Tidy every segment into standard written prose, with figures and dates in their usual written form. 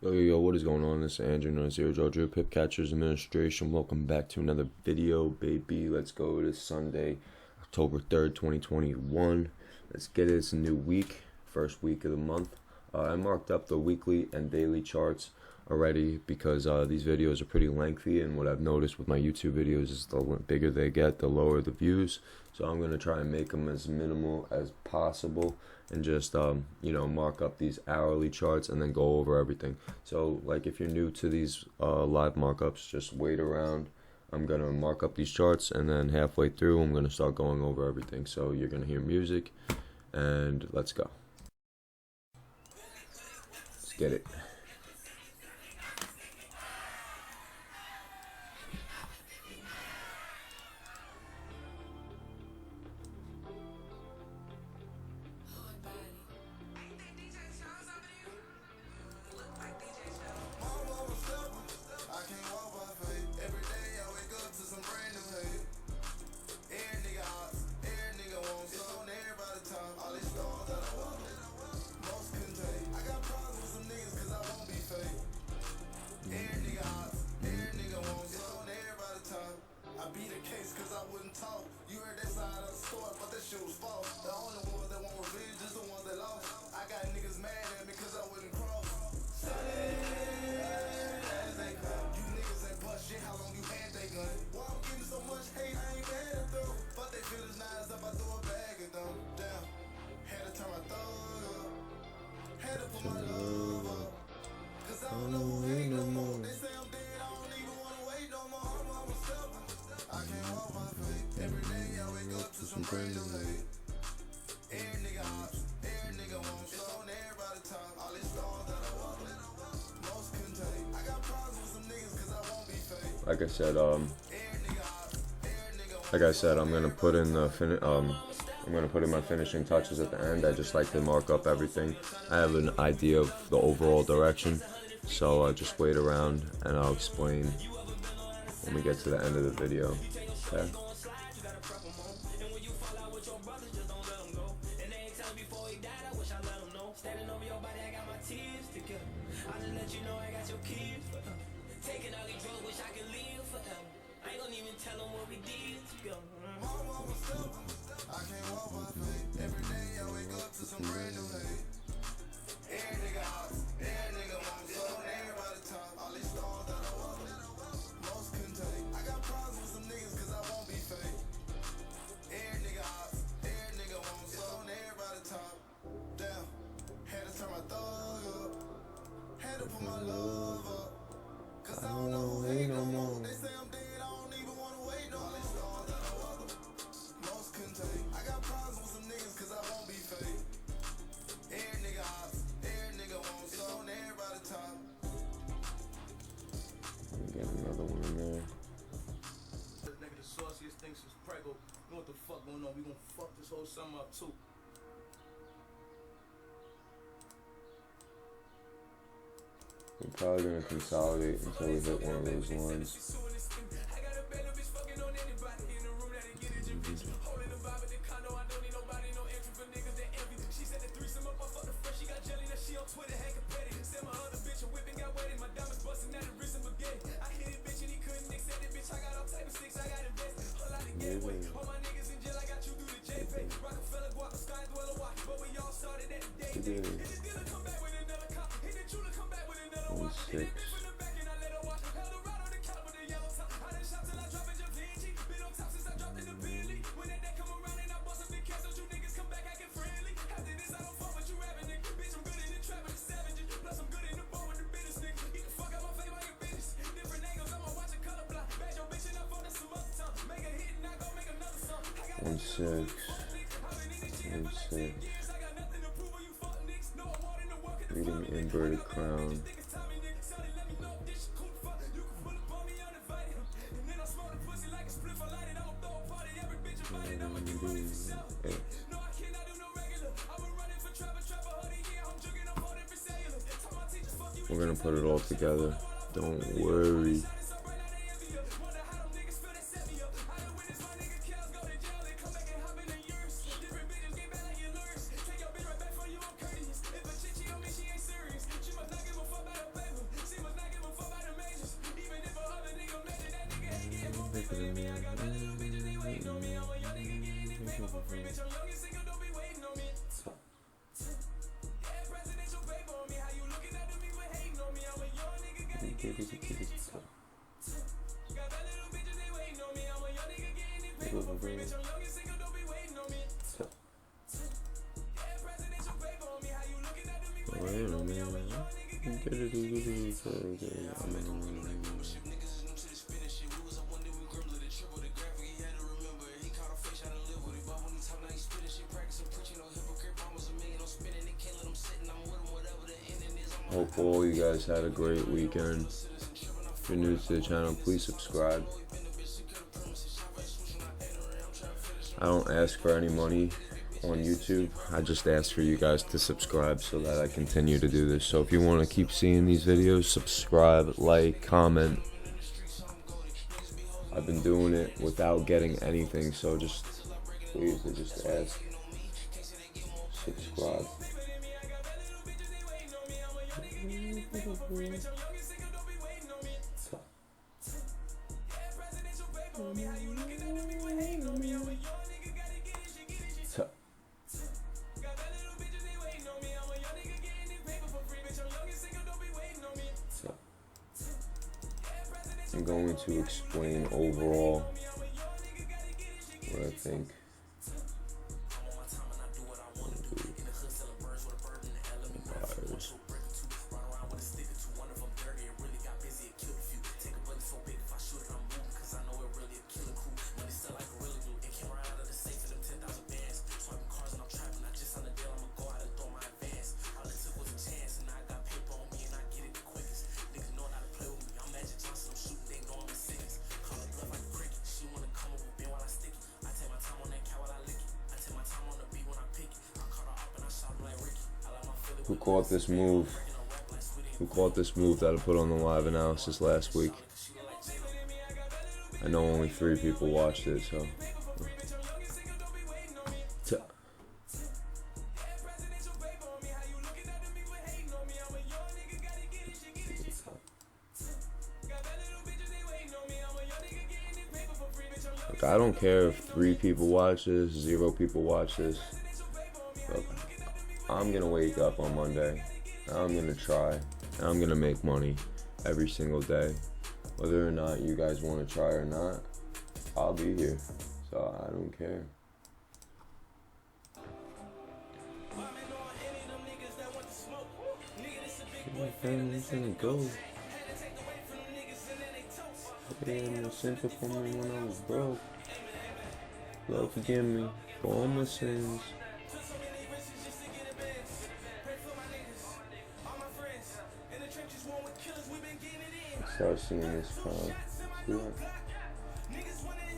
Yo, what is going on? This is Andrew, known as Zerodrawdrew, Pip Catchers Administration. Welcome back to another video, baby. Let's go to Sunday, October 3rd, 2021. Let's get it. It's a new week, first week of the month. I marked up the weekly and daily charts already because these videos are pretty lengthy, and what I've noticed with my YouTube videos is the bigger they get, the lower the views. So I'm going to try and make them as minimal as possible and just mark up these hourly charts and then go over everything. So like if you're new to these live markups, just wait around. I'm going to mark up these charts, and then halfway through I'm going to start going over everything. So you're going to hear music, and let's go. Let's get it. Like I said, I'm gonna put in my finishing touches at the end. I just like to mark up everything. I have an idea of the overall direction, so I'll just wait around and I'll explain when we get to the end of the video. Okay. We gonna fuck this whole summer up too. We're probably gonna consolidate until we hit one of those lines. Reading inverted crown. We're gonna put it all together. Don't worry. Hope all you guys had a great weekend. If you're new to the channel, please subscribe. I don't ask for any money on YouTube. I just ask for you guys to subscribe so that I continue to do this. So if you want to keep seeing these videos, subscribe, like, comment. I've been doing it without getting anything, so just please, I just ask. Subscribe. I'm going to explain overall what I think. Who caught this move? Who caught this move that I put on the live analysis last week? I know only 3 people watched it, so. Look, I don't care if 3 people watch this, 0 people watch this. Look, I'm gonna wake up on Monday, I'm gonna try, and I'm gonna make money every single day. Whether or not you guys want to try or not, I'll be here, so I don't care. I'm gonna go. Yeah, simple for me when I was broke. Lord forgive me for all my sins. Start seeing this crowd. See that?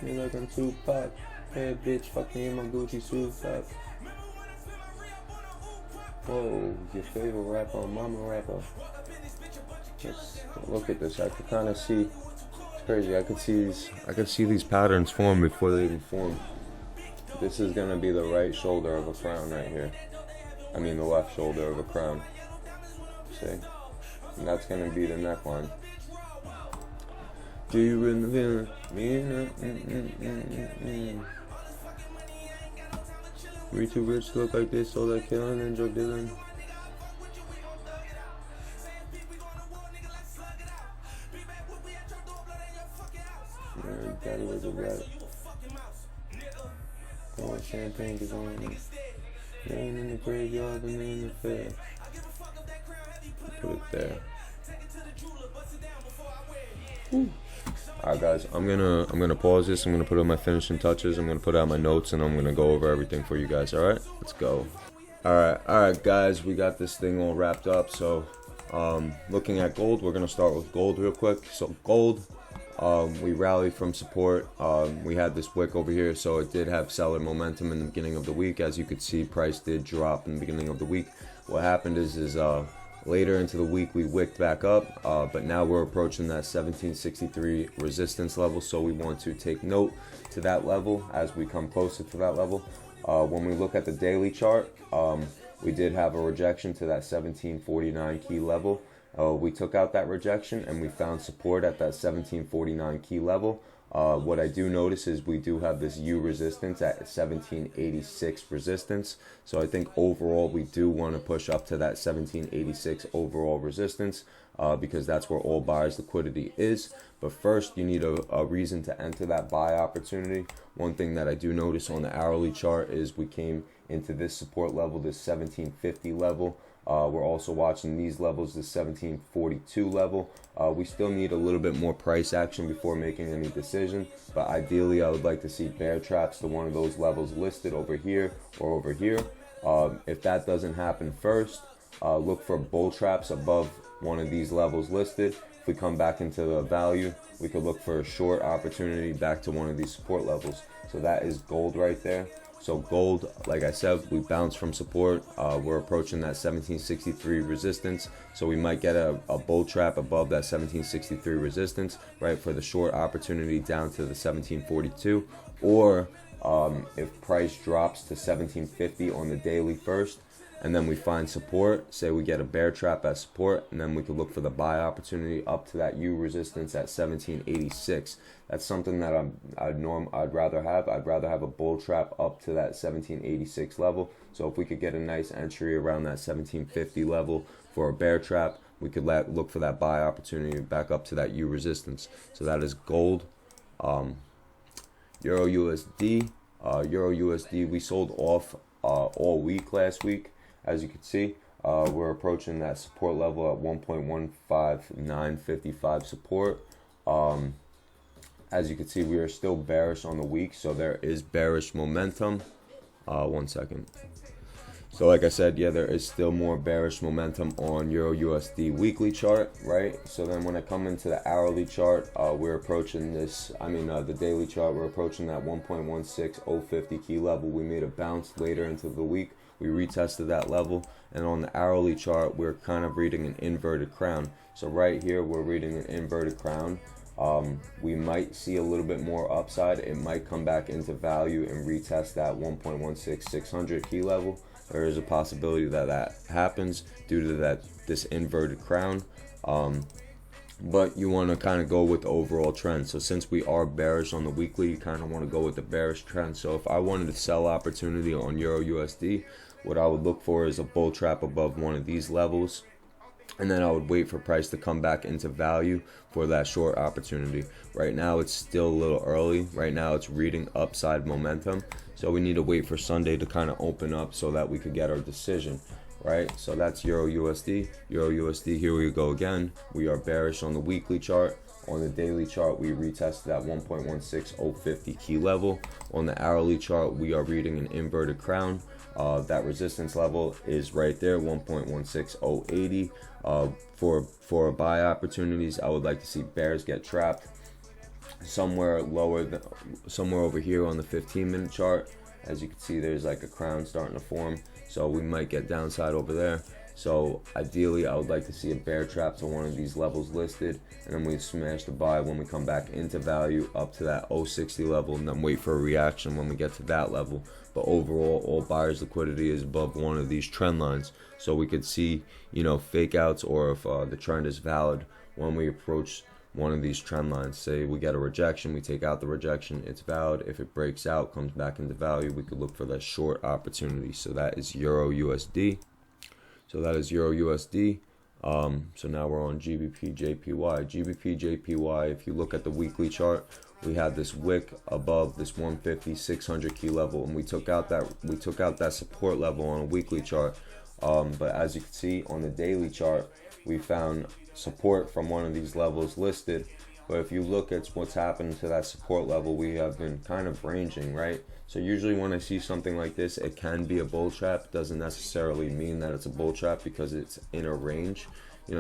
You like I'm Tupac. Hey bitch, fucking in my Gucci suit pack. Whoa, your favorite rapper, mama rapper. Just look at this. I could kind of see. It's crazy. I could see these patterns form before they even form. This is gonna be the right shoulder of a crown right here. I mean the left shoulder of a crown. See? And that's gonna be the neckline. Do you really feel it? We too rich to look like this, so they're killing and drug dealing. Yeah, daddy was a rat. Pouring champagne is on me. Laying in the graveyard and in the fair. Put it there. Woo. Alright guys, I'm gonna pause this. I'm gonna put on my finishing touches. I'm gonna put out my notes and I'm gonna go over everything for you guys. Alright, let's go. Alright guys, we got this thing all wrapped up. So looking at gold, we're gonna start with gold real quick. So gold, we rallied from support. We had this wick over here, so it did have seller momentum in the beginning of the week. As you could see, price did drop in the beginning of the week. What happened is later into the week we wicked back up, but now we're approaching that 1763 resistance level, so we want to take note to that level as we come closer to that level. When we look at the daily chart, we did have a rejection to that 1749 key level. We took out that rejection and we found support at that 1749 key level. What I do notice is we do have this U resistance at 1786 resistance. So I think overall we do want to push up to that 1786 overall resistance because that's where all buyers liquidity is. But first you need a reason to enter that buy opportunity. One thing that I do notice on the hourly chart is we came into this support level, this 1750 level. We're also watching these levels, the 1742 level. We still need a little bit more price action before making any decision, but ideally I would like to see bear traps to one of those levels listed over here or over here. If that doesn't happen first, look for bull traps above one of these levels listed. If we come back into the value, we could look for a short opportunity back to one of these support levels. So that is gold right there. So gold, like I said, we bounced from support. We're approaching that 1763 resistance. So we might get a bull trap above that 1763 resistance, right, for the short opportunity down to the 1742. Or if price drops to 1750 on the daily first, and then we find support, say we get a bear trap at support, and then we could look for the buy opportunity up to that U resistance at 1786. That's something that I'd rather have. I'd rather have a bull trap up to that 1786 level. So if we could get a nice entry around that 1750 level for a bear trap, we could look for that buy opportunity back up to that U resistance. So that is gold. Euro USD. Euro USD, we sold off all week last week. As you can see, we're approaching that support level at 1.15955 support. As you can see, we are still bearish on the week, so there is bearish momentum. 1 second. So like I said, yeah, there is still more bearish momentum on Euro USD weekly chart, right? So then when I come into the hourly chart, we're approaching this, the daily chart, we're approaching that 1.16050 key level. We made a bounce later into the week. We retested that level, and on the hourly chart, we're kind of reading an inverted crown. So right here, we're reading an inverted crown. We might see a little bit more upside. It might come back into value and retest that 1.16600 key level. There is a possibility that that happens due to this inverted crown. But you want to kind of go with the overall trend. So since we are bearish on the weekly, you kind of want to go with the bearish trend. So if I wanted to sell opportunity on Euro USD, what I would look for is a bull trap above one of these levels. And then I would wait for price to come back into value for that short opportunity. Right now, it's still a little early. Right now, it's reading upside momentum. So we need to wait for Sunday to kind of open up so that we could get our decision, right? So that's Euro USD. Euro USD, here we go again. We are bearish on the weekly chart. On the daily chart, we retested that 1.16050 key level. On the hourly chart, we are reading an inverted crown. That resistance level is right there, 1.16080. For buy opportunities, I would like to see bears get trapped somewhere over here on the 15-minute chart. As you can see, there's like a crown starting to form, so we might get downside over there. So ideally, I would like to see a bear trap to one of these levels listed, and then we smash the buy when we come back into value up to that 060 level, and then wait for a reaction when we get to that level. But overall, all buyers' liquidity is above one of these trend lines, so we could see, fake outs, or if the trend is valid when we approach one of these trend lines. Say we get a rejection, we take out the rejection, it's valid. If it breaks out, comes back into value, we could look for that short opportunity. So that is Euro USD. So that is Euro USD. So now we're on GBPJPY. GBPJPY, if you look at the weekly chart, we had this wick above this 150-600 key level, and we took out that support level on a weekly chart. But as you can see on the daily chart, we found support from one of these levels listed. But if you look at what's happened to that support level, we have been kind of ranging, right? So usually when I see something like this, it can be a bull trap. It doesn't necessarily mean that it's a bull trap because it's in a range,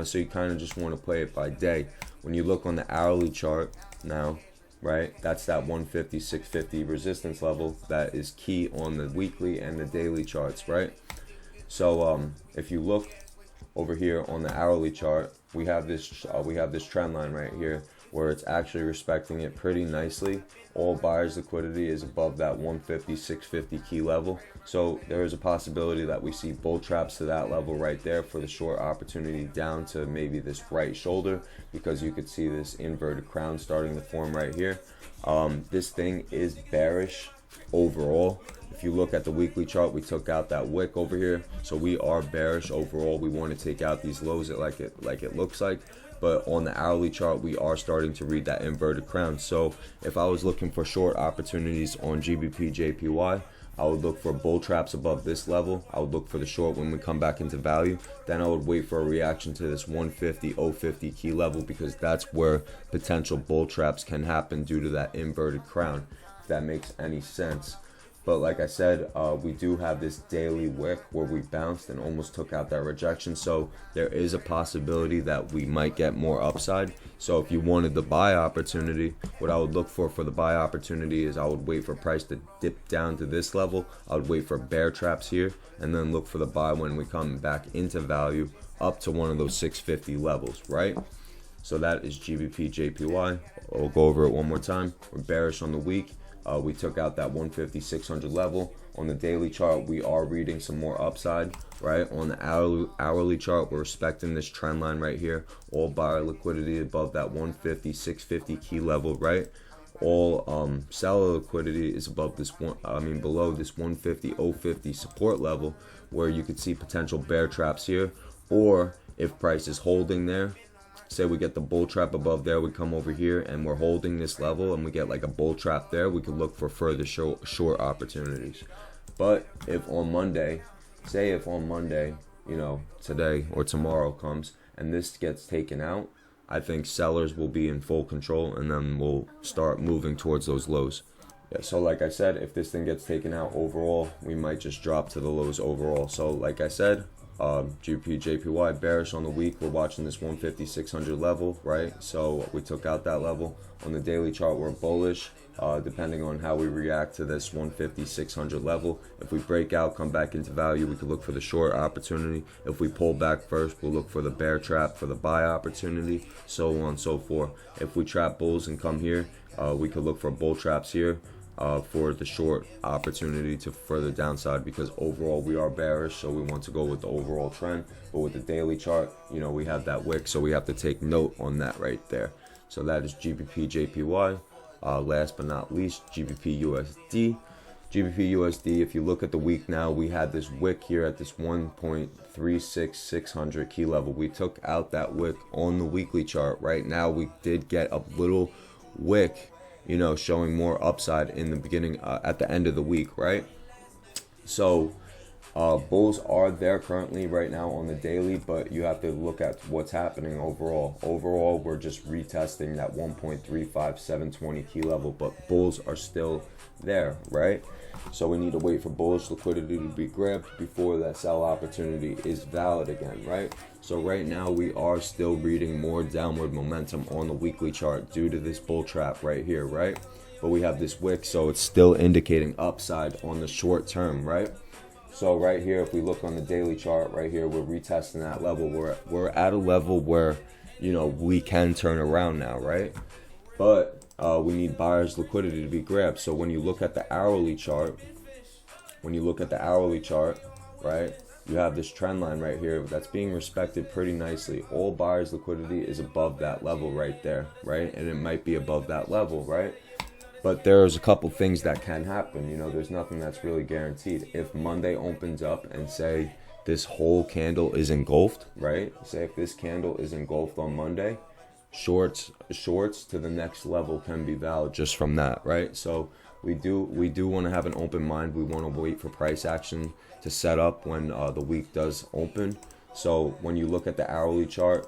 so you kind of just want to play it by day. When you look on the hourly chart now, right, that's that 150-650 resistance level that is key on the weekly and the daily charts, right? So if you look over here on the hourly chart, we have this trend line right here. where it's actually respecting it pretty nicely. All buyers liquidity is above that 150, 650 key level. So there is a possibility that we see bull traps to that level right there for the short opportunity down to maybe this right shoulder, because you could see this inverted crown starting to form right here. This thing is bearish overall. If you look at the weekly chart, we took out that wick over here, so we are bearish overall. We want to take out these lows like it looks like. But on the hourly chart, we are starting to read that inverted crown. So if I was looking for short opportunities on GBPJPY, I would look for bull traps above this level. I would look for the short when we come back into value. Then I would wait for a reaction to this 150, 050 key level, because that's where potential bull traps can happen due to that inverted crown, if that makes any sense. But like I said, we do have this daily wick where we bounced and almost took out that rejection. So there is a possibility that we might get more upside. So if you wanted the buy opportunity, what I would look for the buy opportunity is I would wait for price to dip down to this level. I would wait for bear traps here and then look for the buy when we come back into value up to one of those 650 levels, right? So that is GBPJPY. I'll go over it one more time. We're bearish on the week. We took out that 150, 600 level. On the daily chart, we are reading some more upside, right? On the hourly chart, we're respecting this trend line right here. All buyer liquidity above that 150, 650 key level, right? All seller liquidity is above this below this 150, 050 support level, where you could see potential bear traps here. Or if price is holding there, say we get the bull trap above there, we come over here and we're holding this level and we get like a bull trap there, we could look for further short opportunities. But if on Monday, you know, today or tomorrow comes and this gets taken out, I think sellers will be in full control and then we'll start moving towards those lows. Yeah, so like I said, if this thing gets taken out overall, we might just drop to the lows overall. So like I said, GBPJPY bearish on the week. We're watching this 150, 600 level, right? So we took out that level. On the daily chart, we're bullish, depending on how we react to this 150, 600 level. If we break out, come back into value, we could look for the short opportunity. If we pull back first, we'll look for the bear trap for the buy opportunity, so on and so forth. If we trap bulls and come here, we could look for bull traps here. For the short opportunity to further downside, because overall we are bearish, so we want to go with the overall trend. But with the daily chart, you know, we have that wick, so we have to take note on that right there. So that is GBPJPY. Last but not least, GBPUSD. GBPUSD, if you look at the week now, we had this wick here at this 1.36600 key level. We took out that wick on the weekly chart. Right now we did get a little wick, you know, showing more upside in the beginning, at the end of the week, right? So bulls are there currently right now on the daily, but you have to look at what's happening overall. Overall, we're just retesting that 1.35720 key level, but bulls are still there, right? So we need to wait for bullish liquidity to be grabbed before that sell opportunity is valid again, right? So right now we are still reading more downward momentum on the weekly chart due to this bull trap right here, right? But we have this wick, so it's still indicating upside on the short term, right? So right here, if we look on the daily chart right here, we're retesting that level. We're at a level where, you know, we can turn around now, right? But we need buyers liquidity to be grabbed. So when you look at the hourly chart, right, you have this trend line right here that's being respected pretty nicely. All buyers liquidity is above that level right there, right? And it might be above that level, right? But there's a couple things that can happen. You know, there's nothing that's really guaranteed. If Monday opens up and say this whole candle is engulfed, right? Say if this candle is engulfed on Monday, shorts to the next level can be valid just from that, right? So we do want to have an open mind. We want to wait for price action to set up when the week does open. So when you look at the hourly chart,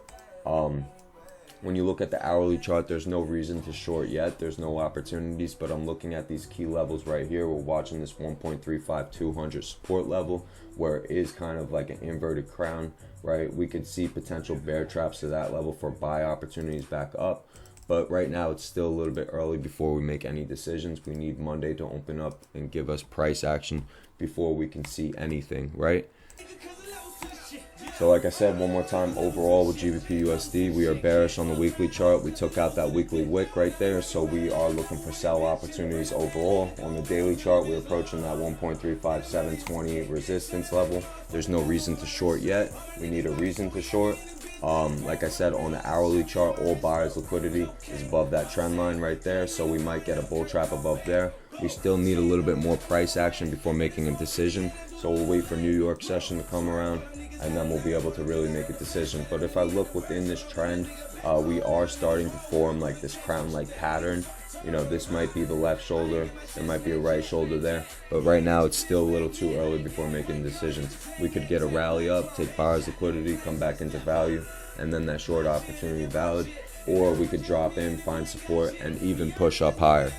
there's no reason to short yet. There's no opportunities, but I'm looking at these key levels right here. We're watching this 1.35200 support level, where it is kind of like an inverted crown, right? We could see potential bear traps to that level for buy opportunities back up. But right now it's still a little bit early before we make any decisions. We need Monday to open up and give us price action before we can see anything, right? So like I said, one more time, overall with GBPUSD, we are bearish on the weekly chart. We took out that weekly wick right there, so we are looking for sell opportunities overall. On the daily chart, we're approaching that 1.35720 resistance level. There's no reason to short yet. We need a reason to short. Like I said, on the hourly chart, all buyers liquidity is above that trend line right there, so we might get a bull trap above there. We still need a little bit more price action before making a decision, so we'll wait for New York session to come around, and then we'll be able to really make a decision. But if I look within this trend, we are starting to form like this crown-like pattern. You know, this might be the left shoulder, there might be a right shoulder there, but right now it's still a little too early before making decisions. We could get a rally up, take buyers liquidity, come back into value, and then that short opportunity valid, or we could drop in, find support, and even push up higher.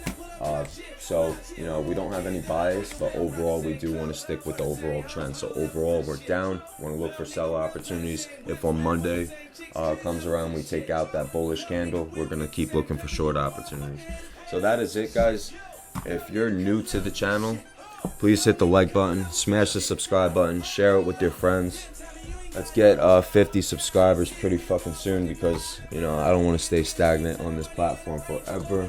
So, you know, we don't have any bias, but overall we do want to stick with the overall trend. So overall we're down, want to look for sell opportunities. If on Monday comes around, we take out that bullish candle, we're going to keep looking for short opportunities. So that is it, guys. If you're new to the channel, please hit the like button, smash the subscribe button, share it with your friends. Let's get 50 subscribers pretty fucking soon, because, you know, I don't want to stay stagnant on this platform forever.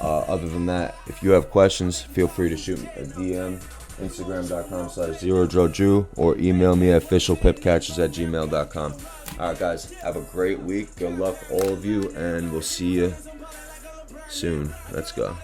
Other than that, if you have questions, feel free to shoot me a DM, Instagram.com/Zerodrawdrew, or email me at officialpipcatchers@gmail.com. Alright guys, have a great week. Good luck all of you, and we'll see you soon. Let's go.